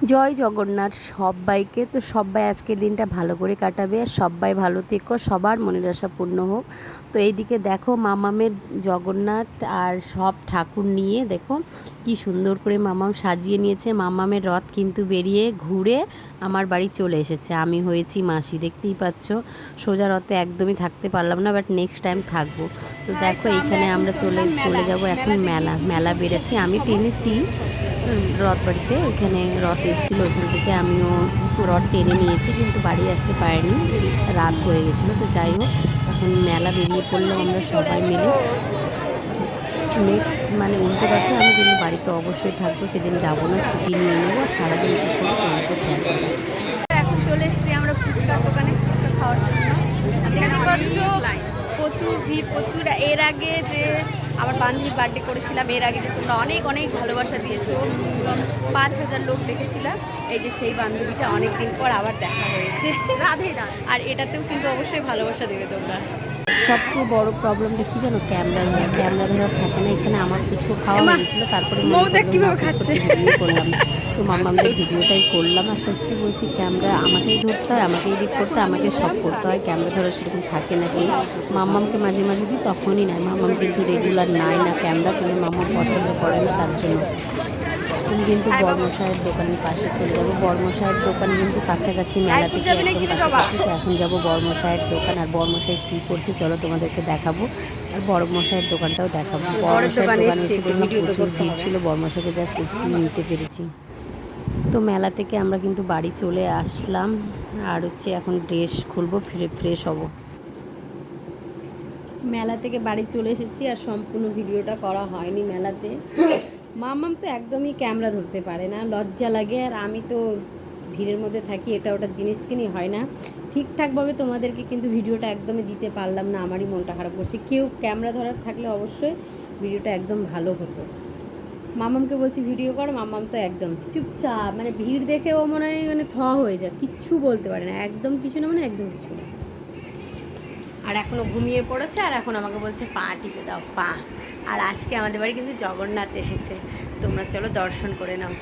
জয় জগন্নাথ সব্বাইকে। তো সবাই আজকের দিনটা ভালো করে কাটাবে, আর সবাই ভালো থেকো, সবার মনের আশা পূর্ণ হোক। তো এইদিকে দেখো মামামের জগন্নাথ আর সব ঠাকুর নিয়ে দেখো কি সুন্দর করে মামাম সাজিয়ে নিয়েছে। মামামের রথ কিন্তু বেরিয়ে ঘুরে আমার বাড়ি চলে এসেছে। আমি হয়েছি মাসি, দেখতেই পাচ্ছ। সোজা রথে একদমই থাকতে পারলাম না, বাট নেক্সট টাইম থাকবো। তো দেখো এইখানে আমরা চলে যাব এখন মেলা বেড়েছি, আমি টেনেছি রথ বাড়িতে। ওইখানে রথ এসেছিলো, ওইখান থেকে আমিও রথ টেনে নিয়েছি, কিন্তু বাড়ি আসতে পারিনি, রাত হয়ে গেছিলো। তো যাই হোক, এখন মেলা বেরিয়ে পড়লো আমরা সবাই মিলে। নেক্সট মানে উল্টো কথা, আমি কিন্তু বাড়িতে অবশ্যই থাকবো, সেদিন যাবো না, ছুটি নিয়ে নেবো, আর সারাদিন কী করবো তোমাকে শেয়ার করবো। এখন চলে এসেছি আমরা ফুচকার দোকানে ফুচকা খাওয়ার জন্য। দেখতে পাচ্ছ প্রচুর ভিড়, প্রচুর। এর আগে যে আমার বান্ধবীর বার্থডে করেছিলাম, এর আগে যে তোমরা অনেক অনেক ভালোবাসা দিয়েছো, 5,000 লোক দেখেছিলাম। এই যে সেই বান্ধবীটা অনেক দিন পর আবার দেখা হয়েছে, রাধে রাধে। আর এটাতেও কিন্তু অবশ্যই ভালোবাসা দেবে তোমরা। সবচেয়ে বড় প্রবলেমটা কি জানো, ক্যামেরা ধরা থাকে না এখানে। আমার ফুচকো খাওয়া হয়ে গেছিলো, তারপরে ভিডিও করলাম। তো মামাদের ভিডিওটাই করলাম। আর সত্যি বলছি, ক্যামেরা আমাকেই ধরতে হয়, আমাকে এডিট করতে হয়, আমাকে সব করতে হয়। ক্যামেরা ধরা সেরকম থাকে নাকি, মাম্মামকে মাঝে মাঝে দিই, তখনই নাই। মাম্মাম কিন্তু রেগুলার নাই না ক্যামেরা, কিন্তু মাম্মাম পছন্দ করে না, তার জন্য। তুমি কিন্তু বর্মশায়ের দোকানের পাশে চলে যাবো। বর্মশায়ের দোকান কিন্তু কাছাকাছি, মেলা থেকে একদম কাছাকাছি। তো এখন যাবো বর্মশায়ের দোকান। আর বর্মশাই কী করছে চলো তোমাদেরকে দেখাবো, আর বর্মশায়ের দোকানটাও দেখাবো। বর্মশায়ের দোকানে এসে দেখলাম প্রচুর ভিড় ছিল, বর্মশাইকে জাস্ট একটু নিতে পেরেছি। তো মেলা থেকে আমরা কিন্তু বাড়ি চলে আসলাম, আর হচ্ছে এখন ড্রেস খুলবো, ফিরে ফ্রেশ হব। মেলা থেকে বাড়ি চলে এসেছি, আর সম্পূর্ণ ভিডিওটা করা হয়নি মেলাতে। মামাম তো একদমই ক্যামেরা ধরতে পারে না, লজ্জা লাগে। আর আমি তো ভিড়ের মধ্যে থাকি, এটা ওটা জিনিস কিনি, হয় না ঠিকঠাকভাবে। তোমাদেরকে কিন্তু ভিডিওটা একদমই দিতে পারলাম না, আমারই মনটা খারাপ করছে। কেউ ক্যামেরা ধরার থাকলে অবশ্যই ভিডিওটা একদম ভালো হতো। মামামকে বলছি ভিডিও কর, মামাম তো একদম চুপচাপ, মানে ভিড় দেখে ও মনে হয় মানে হয়ে যায়, কিচ্ছু বলতে পারে না, একদম কিছু না, মানে একদম কিছু না। আর এখনও ঘুমিয়ে পড়েছে, আর এখন আমাকে বলছে পা টিপে দাও পা। আর আজকে আমাদের বাড়ি কিন্তু জগন্নাথ এসেছে, তোমরা চলো দর্শন করে নাও।